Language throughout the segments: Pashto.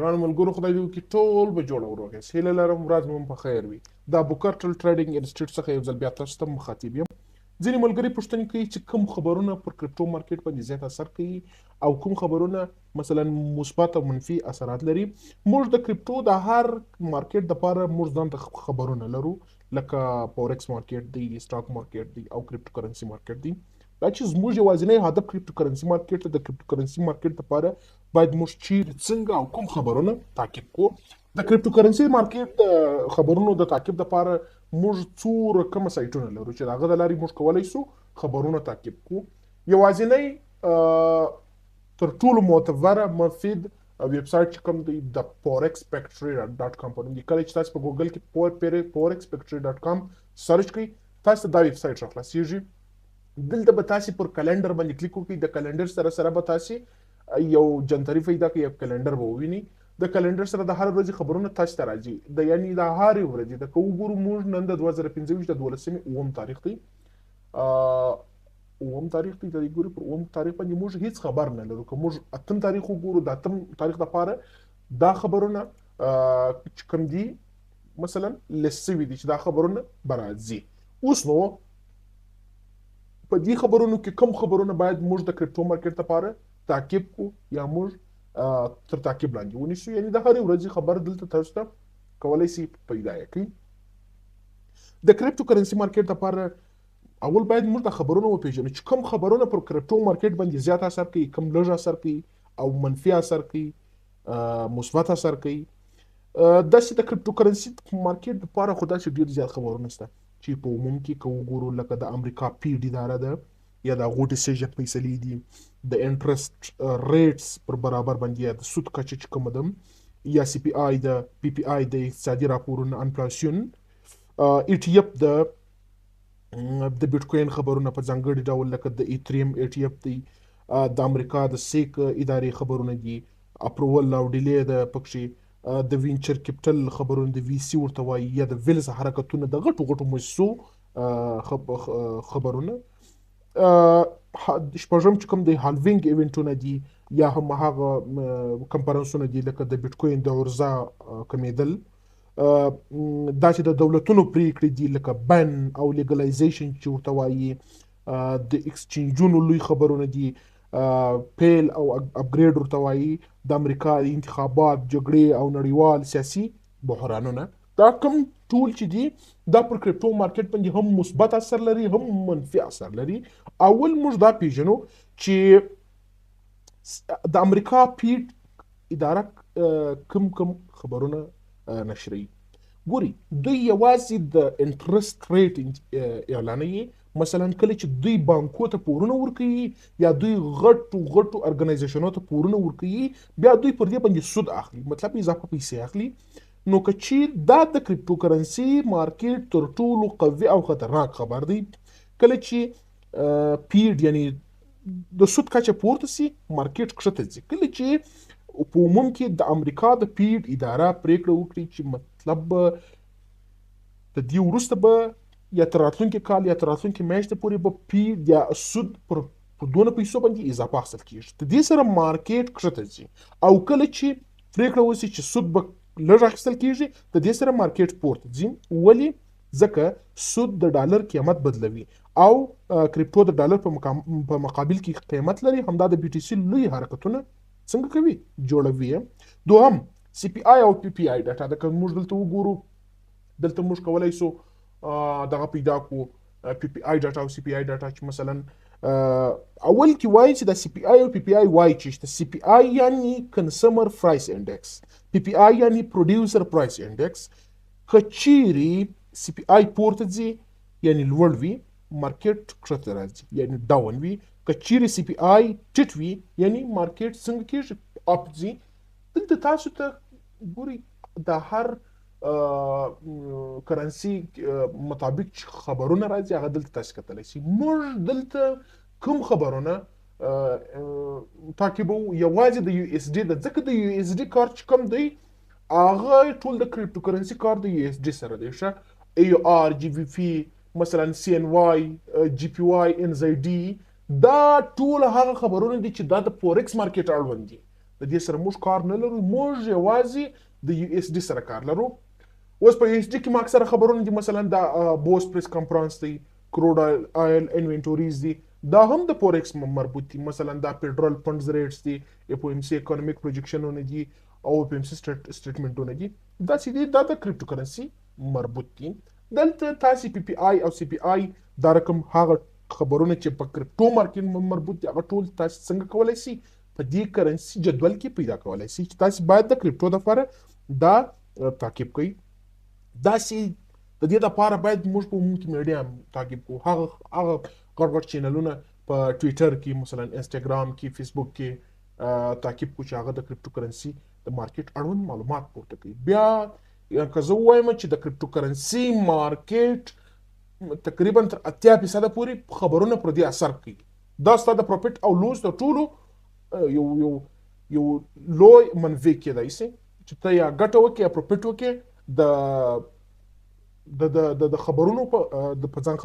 ګرانو ملګرو خدای دې وکړي ټول به جوړ او روغ یاست. هیله لرم ورځ مو په خیر وي. دا بوکرټل ټریډینګ انسټیټیوټ څخه یو ځل بیا تاسو ته مخاطب یم. ځینې ملګري پوښتنې کوي چې کوم خبرونه پر کرپټو مارکیټ باندې زیات اثر کوي او کوم خبرونه مثلا مثبت او منفي اثرات لري. موږ د کرپټو د هر مارکیټ دپاره موږ ځانته خبرونه لرو، لکه فورکس مارکیټ دی، سټاک مارکیټ دی او کریپټو کرنسي مارکیټ دی. دا چې زموږ یوازینی هدف کریپټو کرنسي مارکیټ ته د کریپټو کرنسي مارکیټ دپاره باید موږ چیرې څنګه او کوم خبرونه تعقیب کړو. د کریپټو کرنسي مارکیټ خبرونو د تعقیب دپاره موږ څو رقمه سایټونه لرو چې د هغه د لارې موږ کولی سو خبرونه تعقیب کړو. یوازینی تر ټولو معتبره مفید ویب سایټ چې کوم دی د forex.com په نوم دی. کله چې تاسو په ګوګل کې forex.com سرچ کړئ تاسو ته دا ویب سایټ راخلاصیږي. دلته به تاسو پر کلندر باندې کلیک وکړئ. د کلندر سره به تاسو یو جنتري پیدا کړئ، یو کلندر به ووینئ. د کلندر سره د هر ورځې خبرونه تاسو ته راځي. د یعنی د هر ورځې د که وګورو موږ نن د 2025 د 12 تاریخ دی، 9 تاریخ دی. د دې ګوري پر 9 تاریخ باندې موږ هیڅ خبر نه لرو. که موږ 8 تاریخ وګورو، د 8 تاریخ دپاره دا خبرونه چې کوم دي مثلا لیست شوي دي چې دا خبرونه به راځي. اوس نو په دې خبرونو کې کوم خبرونه باید موږ د کرپټو مارکیټ دپاره تعقیب کړو یا موږ تر تعقیب لاندې ونیسو. یعنی د هرې ورځې خبر دلته تاسو ته کولی شي پیدا یې کړئ. د کرپټو کرنسي مارکیټ دپاره اول باید موږ د خبرونو وپېژنو چې کوم خبرونه پر کرپټو مارکیټ باندې زیات اثر کوي، کوم لږ اثر کوي او منفي اثر کوي، مثبت اثر کوي. داسې د کرپټو کرنسي مارکیټ دپاره خو داسې ډېر زیات خبرونه شته چې په عموم کې که وګورو لکه د امریکا پیډ اداره ده یا د هغو ډیسیژن فیصلې دي، د انټرسټ ریټس پر برابر باندې یا د سود کچه چې کومه ده، یا سی پی آی د پی پی آی د اقتصادي راپورونه، انفلاسیون، ای ټي اف د بیټکوین خبرونه په ځانګړي ډول لکه د ایتریم ای ټي اف دی، د امریکا د سیک ادارې خبرونه دي، اپروول او ډیلی د پکښې د وینچر کیپټل خبرونه د وی سی ورته وایي، یا د ویلز حرکتونه د غټو غټو مؤسسو خبرونه. شپږم چې کوم د هالوینګ ایونټونه دي یا هم هغه کنفرنسونه دي لکه د بیټکوین د عرضه کمیدل. دا چې د دولتونو پریکړې دي لکه بن او لیګلایزیشن چې ورته وایي، د ایکسچینجونو لوی خبرونه دي، پیل او اپګریډ ورته وایي، د امریکا د انتخابات، جګړې او نړیوال سیاسي بحرانونه. دا کوم ټول چې دي دا پر کرپټو مارکیټ باندې هم مثبت اثر لري هم منفي اثر لري. اول موږ دا پیژنو چې د امریکا پیډ اداره کوم خبرونه نشروي. ګوري دوی یوازې د انټرست ریټ اعلانوي. مثلا کله چې دوی بانکو ته پورونه ورکوي یا دوی غټو ارګنایزیشنو ته پورونه ورکوي، بیا دوی پر دې باندې سود اخلي، مطلب اضافه پیسې اخلي. نو که چیر دا د کرپټو کرنسي مارکیټ تر ټولو قوي او خطرناک خبر دی. کله چې پیډ یعنی د سود کچه پورته سي، مارکیټ کښته ځي. کله چې په عموم کې د امریکا د پیډ اداره پریکړه وکړي چې مطلب د دې وروسته به یا تر راتلونکي کال یا تر راتلونکي میاشتې پورې به پیډ یا سود پر دونه پیسو باندې اضافه اخیستل کېږي، د دې سره مارکیټ کښته ځي. او کله چې پریکړه وشي چې سود به لږ اخیستل کېږي، د دې سره مارکیټ پورته ځي. ولې؟ ځکه سود د ډالر قیمت بدلوي او کرپټو د ډالر په مقابل کې قیمت لري. همدا د بي ټي سي لوی حرکتونه څنګه کوي؟ جوړوي. دوهم سی پی آی او پی پی آی ډاټا ده. که موږ دلته وګورو، دلته موږ کولی سو دغه پیدا کړو پی پی آی ډاټا او سی پی آی ډاټا، چې مثلا اول کې وایي چې د سی پی آی او پی پی آی وایي چې سی پی آی یعنی کنزیومر پرایس انډیکس، پی پی آی یعنی پروډیوسر پرایس انډیکس. که چیرې سی پی آی پورته ځي یعنی لوړ وي، مارکیټ کښته راځي یعنی ډاون وي. که چیرې سی پی آی ټیټ وي یعنی مارکیټ څنګه کېږي؟ اپ ځي. دلته تاسو ته ګوري د هر کرنسي مطابق چې خبرونه راځي هغه دلته تاسو کتلی شئ. موږ دلته کوم خبرونه تعقیبو؟ یوازې د یو اس ډي ده، ځکه د یو اس ډي کار چې کوم دی هغه ټول د کرپټو کرنسي کار د یو اس ډي سره دی. ښه ای او آر، جی وی پی، مثلا سی ان واي، جی پی واي، ان زی ډي، دا ټول هغه خبرونه دي چې دا د فورکس مارکیټ اړوند دي. د دې سره موږ کار نه لرو، موږ یوازې د یو اس ډي سره کار لرو. اوس په یو اس ډي کې ما اکثره خبرونه دي، مثلا دا بوس پریس کانفرنس دی، کروډ آیل انوینټوریز دي، دا هم د فورکس مربوط دي. مثلا دا پیټرول فنډز ریټس دي، اف او ام سی اکونومیک پروجیکشنونه دي او اف ام سی سټیټمنټونه دي، داسې دي. دا د کریپټو کرنسي مربوط دي. دلته تاسو پی پی آی او سی پی آی دا رقم هغه خبرونه چې په کریپټو مارکیټ مربوط دي هغه ټول تاسو څنګه کولی شئ په دې کرنسي جدول کې پیدا کولی شئ چې تاسو باید د کریپټو لپاره دا تعقیب کړئ. داسې د دې لپاره باید موږ په عمومي میډیا هم تعقیب کړو. هغه غټ غټ چینلونه په ټویټر کې، مثلا انسټاګرام کې، فیسبوک کې تعقیب کړو چې هغه د کریپټو کرنسي د مارکیټ اړوند معلومات پورته کوي. بیا که زه ووایم چې د کریپټو کرنسي مارکیټ تقریبا تر 80% پورې خبرونه پر دې اثر کوي. دا ستا د پروفیټ او لوز د ټولو یو لوی منفي کېدای شي چې ته یا ګټه وکړې یا پروفیټ وکړې د خبرونو په ځان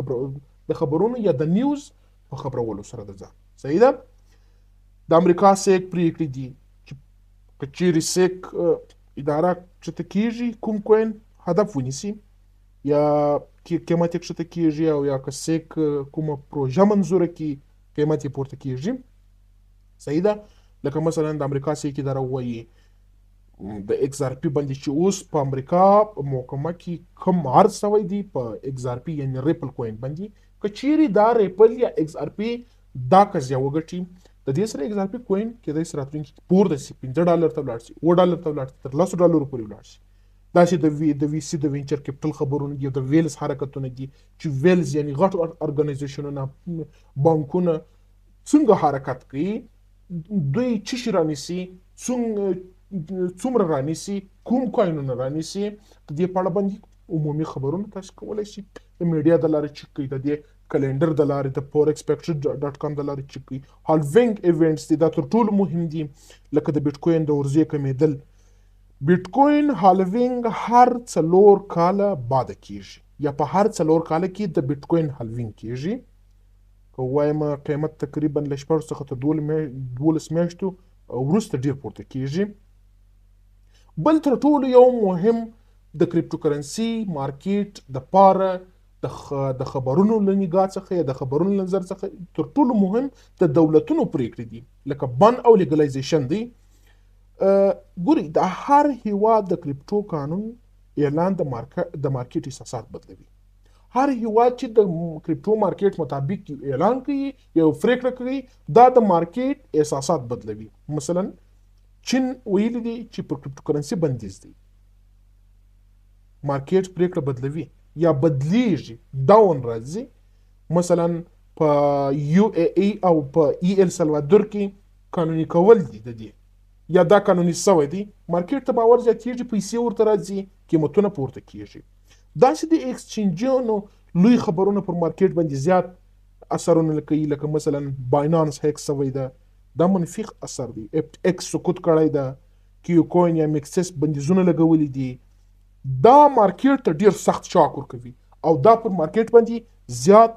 د خبرونو یا د نیوز په خبرولو سره د ځان. صحیح ده. د امریکا سیک پریکړې دي چې که چیرې سیک اداره کښته کېږي، کوم کوین هدف ونیسي یا قیمت یې کښته کېږي، او یا که سیک کومه پروژه منظوره کړي قیمت یې پورته کېږي. صحیح ده. لکه مثلا د امریکا سیک اداره وایي د ایکس آر پی باندې چې اوس په امریکا په محکمه کې کم عرض شوی دی په ایکس آر پی یعنی ریپل کوین باندې، که چیرې دا ریپل یا ایکس آر پی دا قضیه وګټي، د دې سره ایکس آر پی کوین کېدای شي راتلونکي پورته شي، $5 ته ولاړ شي، $7 ته ولاړ شي، تر $10 پورې ولاړ شي. داسې د وی سی د وینچر کیپټل خبرونه دي، د ویلز حرکتونه دي چې ویلز یعنی غټ ارګنایزیشنونه، بانکونه څنګه حرکت کوي، دوی څه شي رانیسي، څومره رانیسي، کوم کوینونه رانیسي، د دې په اړه باندې عمومي خبرونه تاسو کولی شئ د میډیا د لارې چک کړئ، د دې کلندر د لارې، د forex.com د لارې چک کړئ. هالوینګ ایونټس دي، دا تر ټولو مهم دي. لکه د بیټکوین د ورځې کمیدل، بیټکوین هالوینګ هر 4 کاله بعد کیږي یا په هر 4 کاله کې د بیټکوین هالوینګ کیږي. که وایم قیمت تقریبا له 6 څخه تر 12 میاشتو وروسته ډیر پورته کیږي. بل تر ټولو یو مهم د کریپټو کرنسي مارکیټ د پاره د خبرونو له نگاه څخه یا د خبرونو له نظر څخه تر ټولو مهم د دولتونو پریکړې دي، لکه بن او لیګلایزیشن دی. ګوري د هر هیواد د کریپټو قانون اعلان د مارکیټ اساسات بدلوي. هر هیواد چې د کریپټو مارکیټ مطابق اعلان کوي یو پریکړه کوي، دا د مارکیټ اساسات بدلوي. مثلا چین ویلي دي چې پر کریپټو کرنسي بندیز دی، مارکیټ پریکړه بدلوي یا بدلیږي، ډاون راځي. مثلا په یو ای ای او په ای ال سلوادور کې قانوني کول دي د دې یا دا قانوني سوی دی، مارکیټ ته باور زیاتېږي، پیسې ورته راځي، قیمتونه پورته کېږي. داسې د ایکسچینجونو لوی خبرونه پر مارکیټ باندې زیات اثرونه کوي، لکه مثلا باینانس هیک سوی ده، دا منفي اثر دی. ایکس سقوط کړی ده، کیو کوین یا میکسس بندیزونه لګولي دي. دا مارکیټ ته ډیر سخت شاک ورکوي او دا پر مارکیټ باندې زیات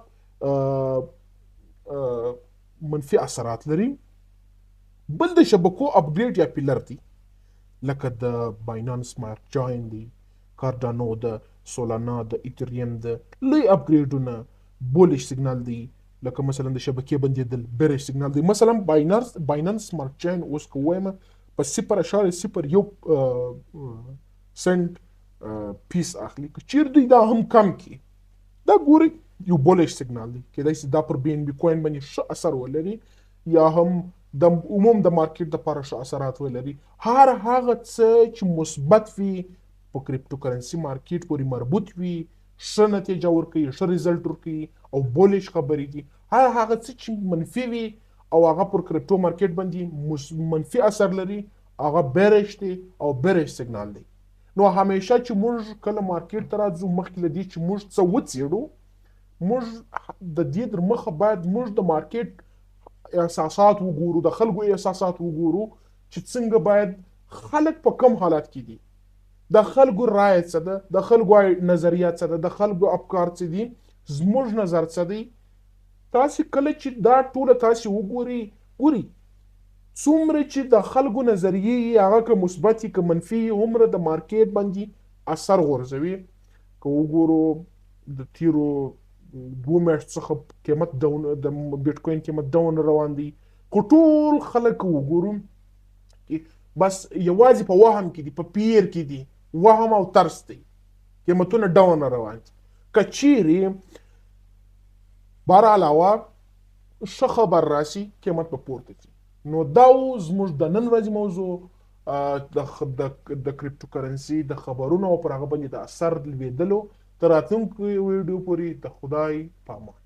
منفي اثرات لري. بل د شبکو اپګریډ یا پیلر دی، لکه د باینانس سمارټ چاین دی، کاردانو د سولانا د ایتریم د لوی اپګریډونه. بولش سیګنال دی، لکه مثلا د شبکې بندیدل، بیرش سیګنال دی. مثلا باینانس سمارټ چاین اوس که وایم په 0.01 سنت پیس اخلي، که چیر دوی دا هم کم کی، دا ګوري یو بولش سیګنال دی، کېدای شي دا پر بی ان بی کوین باندې ښه اثر ولري یا هم د عموم د مارکیټ دپاره ښه اثرات ولري. هر هغه څه چې مثبت وي په کریپټو کرنسي مارکیټ پورې مربوط وي، ښه نتیجه ورکوي، ښه ریزلټ ورکوي او بولش خبرې دي. هر هغه څه چې منفي وي او هغه پر کریپټو مارکیټ باندې منفي اثر لري، هغه بیرش دی او بیرش سیګنال دی. نو همیشه چې موږ کله مارکیټ ته راځو، مخکې له دې چې موږ څه وڅېړو، موږ د دې تر مخه باید موږ د مارکیټ احساسات وګورو، د خلکو احساسات وګورو چې څنګه باید خلک په کم حالات کې دي، د خلکو رایه څه ده، د خلکو نظریات څه ده، د خلکو افکار څه دي، زموږ نظر څه دی. تاسې کله چې دا ټوله تاسې وګورئ، څومره چې د خلکو نظریې یې هغه که مثبت که منفي هومره د مارکیټ باندې اثر غورځوي. که وګورو د تیرو 2 میاشتو څخه قیمت ډاون، د بیټکوین قیمت ډاون روان دی، خو ټول خلک وګورو بس یوازې په وهم کې دي، په پیر کې دي، وهم او ترس دی، قیمتونه ډاون روان دي. که چیرې بر علاوه ښه خبر راشي قیمت به پورته ځي. نو دا زموږ د نن ورځې موضوع د کریپټو کرنسي د خبرونو او پر هغه باندې د اثر لوېدلو. تر راتلونکي ویډیو پورې د خدای پامان.